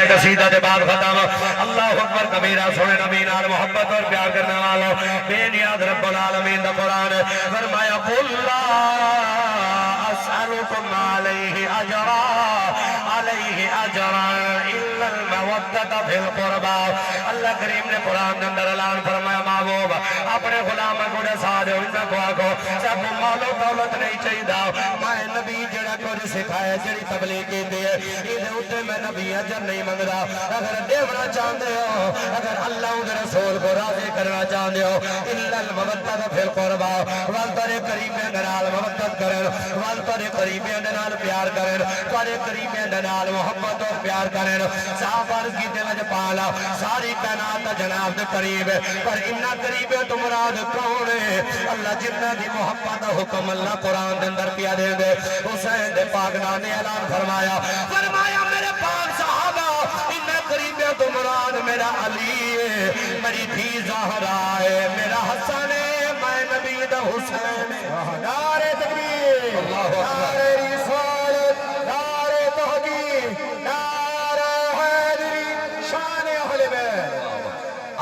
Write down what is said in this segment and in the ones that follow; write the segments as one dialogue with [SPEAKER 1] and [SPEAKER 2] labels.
[SPEAKER 1] قصیدہ دے بعد ختم اللہ اکبر کبیرہ سونے نبی نال محبت اور پیار کرنے والوں بے نیاز رب العالمین دا قرآن فرمایا قل لا اسألکم علیہ اجرا الا المودۃ فی القربى اللہ کریم نے قرآن اندر اعلان فرمایا محبوب اپنے غلام کو دسا دے ان کو آکو سب مال و دولت نہیں چاہیے میں نبی جڑا کچھ سکھایا جڑی تبلیغ کی ہے یہ اوتے میں نبی اجر نہیں منگدا اگر دیونا چاہتے ہو اگر اللہ و رسول کو راضی کرنا چاہتے ہو الا المودۃ فی القربى والتر قریبے نال محبت کرن والتر قریبے نال پیار کرن تارے قریبے نال محبت اور پیار کرن صاحب عرض کی وجہ پالا ساری کائنات جناب دے قریب ہے پر اتنا قریب ہے تو مراد کون ہے اللہ جتنا دی محبت حکم اللہ قرآن دے اندر کیا دے دے حسین دے پاک نے اعلان فرمایا میرے پاک صحابہ اتنا قریب ہے تو مراد میرا علی ہے میری دھی زہرا ہے میرا حسن ہے میں نبی دا حسین نعرہ تکبیر نعرہ رسالت نعرہ تحقیق نعرہ حیدری شان اہل بیت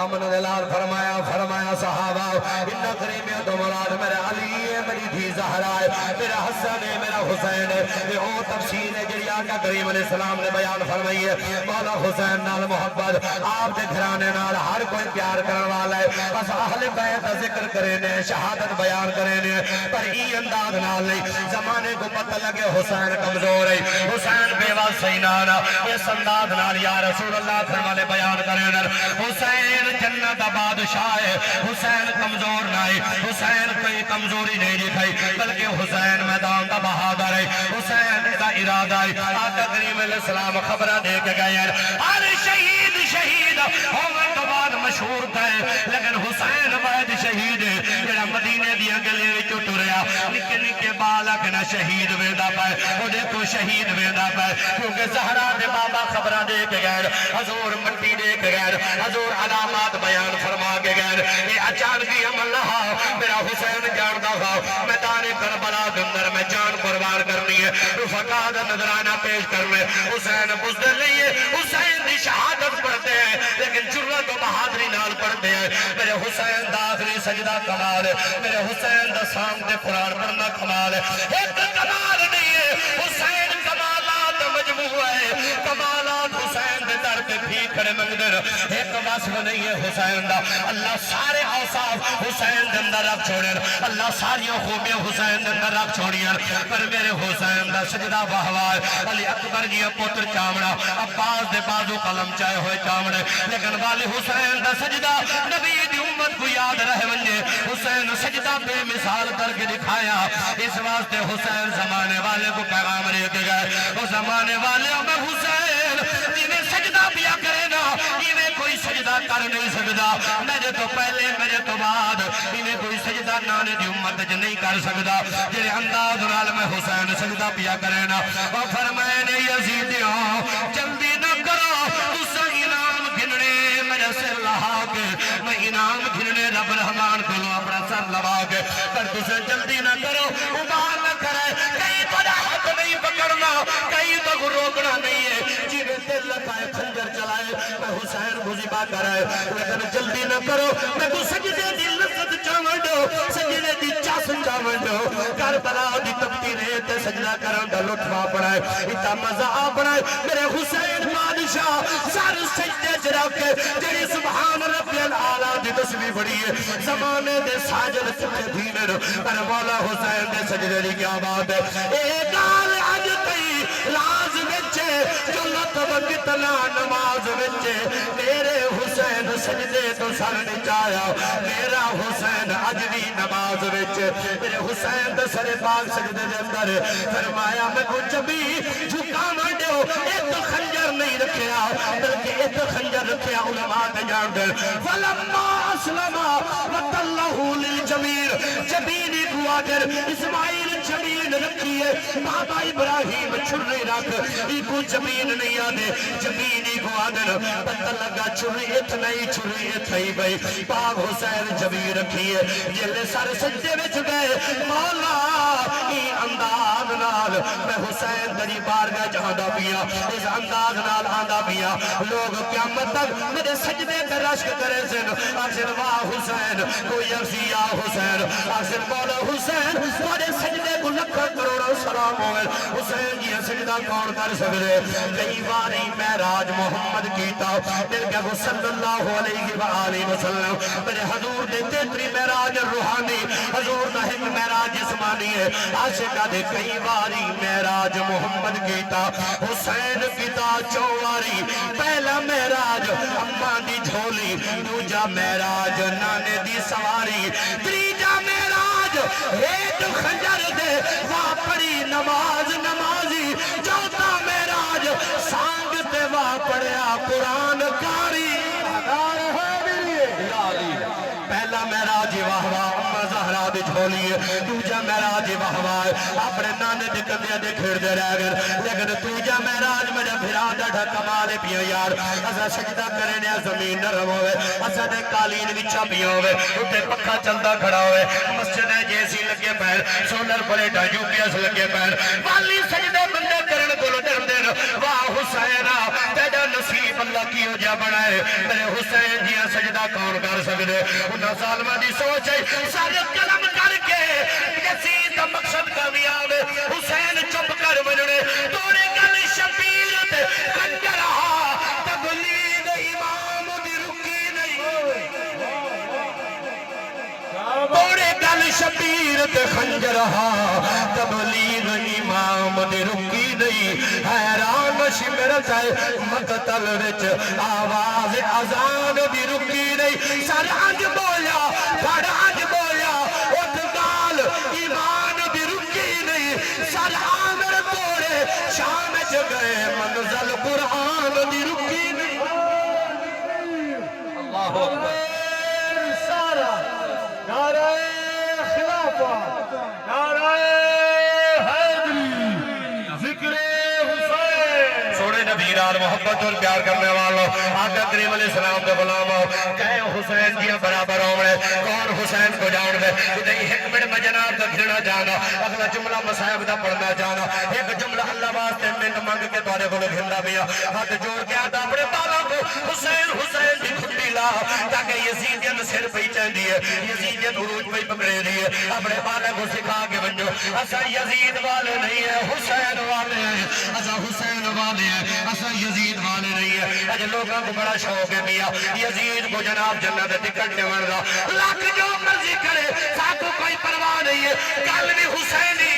[SPEAKER 1] آمن دلال فرمایا صحابہ اتنا قریب ہے تو مراد میرا علی ہے میری دھی زہرا ہے میرا حسن ہے میرا حسین ہے یہ او تفسیر ہے جڑی آقا کریم علیہ السلام نے بیان فرمائی ہے مولا حسین نال محبت آپ دے گھرانے نال ہر کوئی پیار کرن والا ہے بس اہل بیت دا ذکر کرے نے شہادت بیان کرے نے پر ای انداز نال نہیں زمانے کو پتہ لگے حسین کمزور ہے حسین بے واسطہ نہ اس انداز نال یا رسول اللہ فرمانے بیان کرے حسین جنت دا بادشاہ ہے حسین کمزور نہیں حسین کوئی کمزوری نہیں دکھائی بلکہ حسین میدان دا بہادر ہے حسین دا ارادہ ہے آقا کریم علیہ السلام خبرہ دے کے گئے ہیں ہر شہید ہونے تو بعد مشہور تھے لیکن حسین بعد شہید ہے جڑا مدینے دیا گلے وچوں ٹریا نکے نکے بالک نہ شہید ویندا پے او دیکھو شہید ویندا پے کیونکہ زہرا دے بابا خبرہ دے کے گئے حضور مٹی دے کے گئے حضور علامات بیان فرما کے گئے یہ اچانکی عمل رہا میرا حسین جانتا ہوا میدان کربلا کے اندر میں جان قربان کرنی ہے رفقا دا نظرانہ پیش کرنے حسین بزدل نہیں ہے حسین دی شہادت پڑھتے ہیں لیکن جرت و بہادری نال پڑھتے ہیں میرے حسین دا آخری سجدہ کمال ہے میرے حسین دا سامنے قرآن پڑھنا کمال ہے ایک کمال نہیں ہے حسین کمالات مجموعہ ہے کمالات حسین دے در کے بھی کھڑے مندر ایک وصف نہیں ہے حسین دا اللہ سارے اوصاف حسین دے اندر رکھ چھوڑیں اللہ ساری خوبیاں حسین دے اندر رکھ چھوڑیں پر میرے حسین دا سجدہ بہوائے علی اکبر جی پوتر چامڑا عباس دے بازو قلم چائے ہوئے چامڑے لیکن والی حسین دا سجدہ نبی دی امت کو یاد رہے ونجے حسین سجدہ بے مثال کر کے دکھایا اس واسطے حسین زمانے والے کو پیغام لے کے گئے وہ زمانے والے میں حسین جنہیں سجدہ بیا کرے نا انہیں کوئی سجدہ کر نہیں سکتا میرے تو پہلے میرے تو بعد انہیں کوئی سجدہ نانے دی امت جو نہیں کر سکتا جنہیں انداز نال میں حسین سجدہ بیا کرے نا اور فرمائے یزیدیوں جلدی نہ کرو تسا انعام گھننے میرے سے لہا کے میں انعام گھننے رب رحمان کو لو اپنا سر لوا کے پر تسے جلدی نہ کرو ابار نہ کرے کہیں تو حق نہیں پکڑنا کہیں تو روکنا نہیں ہے جنہیں دل لگائے خنجر چلائے میں حسین گزیبہ کرائے لیکن جلدی نہ کرو میں تو سجدے دی لذت چاون دو سجدے دی چاسن چاون دو کربلا دی تپتی ریت سجدہ کرن دا لطفہ پڑھائے اتنا مزہ پڑھائے میرے حسین بادشاہ سر سجدے چرا کے جڑی سبحان ربی العالی دی تسبیح پڑھی ہے زمانے دے ساجد چکے دینر پر مولا حسین دے سجدے دی کیا بات ہے ایک آل عج تی راز بچے جو لطب کتنا نماز بچے میرے حسین سجدے تو سر نچایا میرا حسین عجوی نماز بچے میرے حسین دے سر پاک سجدے دے اندر فرمایا میں کچھ بھی جھکا مانڈیو ایک خنجر نہیں رکھیا بلکہ ایک خنجر رکھیا علماء نے جان دے فلما اسلما وطلہو للجمیر جبینی کو آگر اسماعیل جبین رکھی ہے بابا ابراہیم چھری رکھ ایکو جبین نہیں آدھے جبینی کو آگر پتہ لگا چھری اتنا ہی چھری اتنا ہی بھئی پاک حسین جبین رکھی ہے جلے سر سجدے میں چکے مولا ای انداز نال میں حسین حسین تیری بارگاہ جہاں پیا اس انداز نال آندا پیا لوگ قیامت تک میرے سجدے کا رشک کرے سن اکثر واہ حسین کوئی اکسی یا حسین اکثر مولا حسین تھوڑے سجدے کو لکھا کروڑا سلام ہوئے حسین جی سجدہ کون کر سکتے کئی باری معراج محمد کیتا دل کہ وہ صلی اللہ علیہ وآلہ وسلم میرے حضور دے تیتری معراج روحانی حضور نہ ایک معراج جسمانی ہے عاشقہ دے کئی باری معراج محمد کیتا حسین کیتا چواری پہلا معراج اماں دی جھولی دوجا معراج نانے دی سواری تریجا معراج ایک خنجر دے واہ پڑی نماز نمازی چوتھا معراج سانگ تے واہ پڑیا قرآن کاری پہلا معراج واہ واہ اماں زہرا دی جھولی دوجا معراج واہ واہ اپنے نانے دے کندیاں دے کھڑ دے رہ گئے لیکن تیجا معراج میرا بھرا ڈھا کمالے پیا یار اسا سجدہ کرنے زمین نرم ہوئے اسا دے قالین وچا پیا ہوئے اتے پکھا چلدا کھڑا ہوئے مسجد ہے جیسی لگے پیر سولر پلیٹا یو پی ایس لگے پیر والی سجدے بندے کرن کو ڈر دین واہ حسین تیرا نصیب اللہ کی ہو جا بنائے میرے حسین جی سجدہ کون کر سکدے انہاں ظالماں دی سوچ ہے سارے قلم کر کے یزید دا مقصد کامیاب حسین چپ کر مننے توڑے گل شبیر تے خنجر تبلیغ امام دی رکی نہیں توڑے گل شبیر تے خنجر تبلیغ امام دی رکی نہیں حیران شمر چاہے مقتل وچ آواز اذان دی رکی نہیں سر آج بولیا پھڑ آج بولیا اٹھ گال ایمان دی رکی نہیں سر آمر توڑے شام چ گئے منزل قرآن دی رکی نہیں اللہ اکبر سارا نعرہ خلافہ نعرہ حیدری ذکر حسین سوڑے نبی رال محبت اور پیار کرنے والوں آقا کریم علیہ السلام دے غلام ہو کہے حسین جی برابر ہوئے کون حسین کو جان دے ادھائی حکمت مجناب دا گھرنا جانا اگلا جملہ مسائب دا پڑھنا جانا ایک جملہ اللہ واسطے منت منگ کے توڑے کو گھرنا بیا ہاتھ جوڑ کے آتا اپنے بالا کو حسین حسین دی کھٹی لا تاکہ یزیدیت سر پہ چاہن دیئے یزیدیت عروج پہ پکڑے دیئے اپنے بالا کو سکھا کے بنجو اسا یزید والے نہیں ہے حسین والے ہیں اسا حسین والے ہیں اسا یزید والے نہیں ہے اج لوگاں کو بڑا شوق ہے میاں یزید کو جناب جنت ٹکٹ نے وردا لاکھ جو مرضی کرے ساتھ کوئی پرواہ نہیں ہے کل بھی حسینی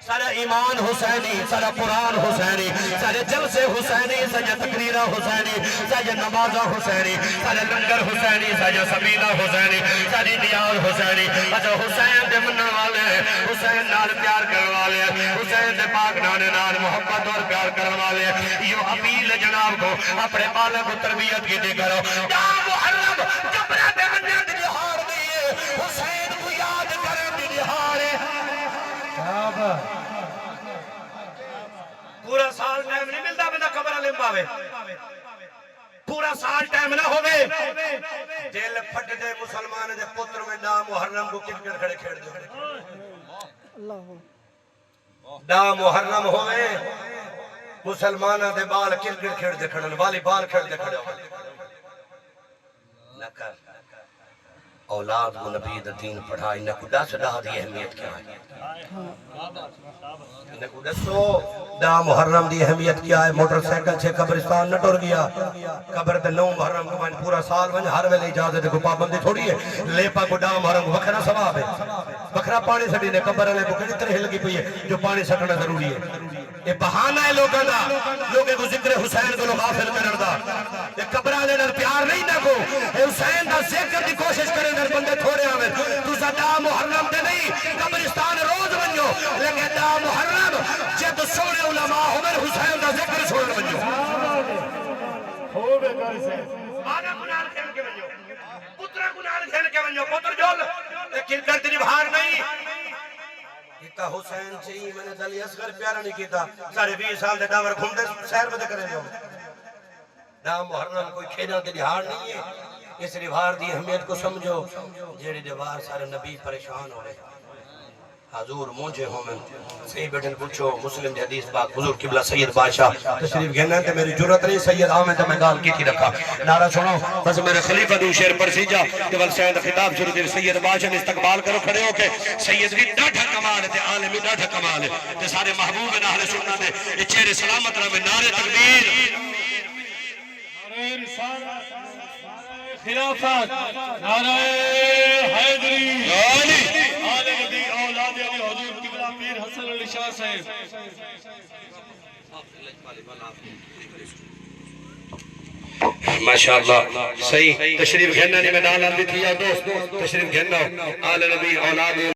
[SPEAKER 1] سارا ایمان حسینی سارا قرآن حسینی سارے جلسے حسینی سارے تقریرہ حسینی سارے نمازہ حسینی سارے لنگر حسینی سارے سبیلہ حسینی ساری نیاز حسینی اچھا حسین دے منہ والے حسین نال پیار کرنے والے حسین دے پاک نانے نال محبت اور پیار کرنے والے یہ اپیل جناب کو اپنے بالے کو تربیت کی دے کرو یا محرم جبرہ دے منہ دے دہار دیئے حسین کو یاد کریں دے دہارے پورا سال ٹائم نہیں ملتا بندہ قبر علم پاوے پورا سال ٹائم نہ ہوئے جیل پھٹ دے مسلمان دے پتر میں نام محرم کو کرکٹ کھڑے کھیڑ دے نام محرم ہوئے مسلمان دے بال کرکٹ کھیڑ دے کھڑے والی بال کھیڑ دے کھڑے لکر اولاد کو نبی دین پڑھائی نہ کو دس ڈا دی اہمیت کیا ہے نہ کو دسو دا محرم دی اہمیت کیا ہے موٹر سائیکل چھے قبرستان نہ ٹر گیا قبر تے 9 محرم کو من پورا سال ون ہر ویلے اجازت کو پابندی تھوڑی ہے لیپا کو دا محرم کو وکھرا ثواب ہے وکھرا پانی سٹی نے قبر والے کو کتنی طرح لگی پئی ہے جو پانی سٹنا ضروری ہے یہ بہانہ ہے لوگوں دا لوگوں کو ذکر حسین کو غافل کرن دا یہ قبر والے نال پیار نہیں نہ کو حسین دا ذکر دی کوشش کرے نال بندے تھوڑے آویں تو دا محرم تے نہیں قبرستان روز ونجو لیکن دا محرم جد سونے علماء عمر حسین دا ذکر چھوڑ ونجو ہوے کر سے آنا گناہ کھیل کے ونجو پترا گناہ کھیل کے ونجو پتر جول لیکن کرتے نہیں باہر نہیں کہا حسین چاہیے میں نے دلی اصغر پیارا نہیں کیتا سارے 20 سال دے ڈاور گھومدے سیر بدے کرے جو دا محرم کوئی کھیڑا تے دہاڑ نہیں ہے اس ریوار دی اہمیت کو سمجھو جیڑی دیوار سارے نبی پریشان ہو رہے حضور مجھے ہوں میں صحیح بیٹھن پوچھو مسلم دی حدیث پاک حضور قبلہ سید بادشاہ تشریف گھننا تے میری جرت نہیں سید آمد تے میں گال کی تھی رکھا نعرہ سنو بس میرے خلیفہ دو شیر پر سیجا کہ ول سید خطاب شروع دی سید بادشاہ نے استقبال کرو کھڑے ہو کے سید بھی ڈاٹھا کمال ہے تے عالمی ڈاٹھا کمال ہے تے سارے محبوب ہیں اہل سنت دے یہ چہرے سلامت رہے نعرے تکبیر
[SPEAKER 2] نعرہ رسالت خلافت نعرہ حیدری آل نبی اولاد علی حضور قبلہ پیر حسن علی شاہ صاحب
[SPEAKER 1] ماشاءاللہ صحیح تشریف گھننا نہیں میں دالان بھی تھی یا دوست تشریف گھننا آل نبی اولاد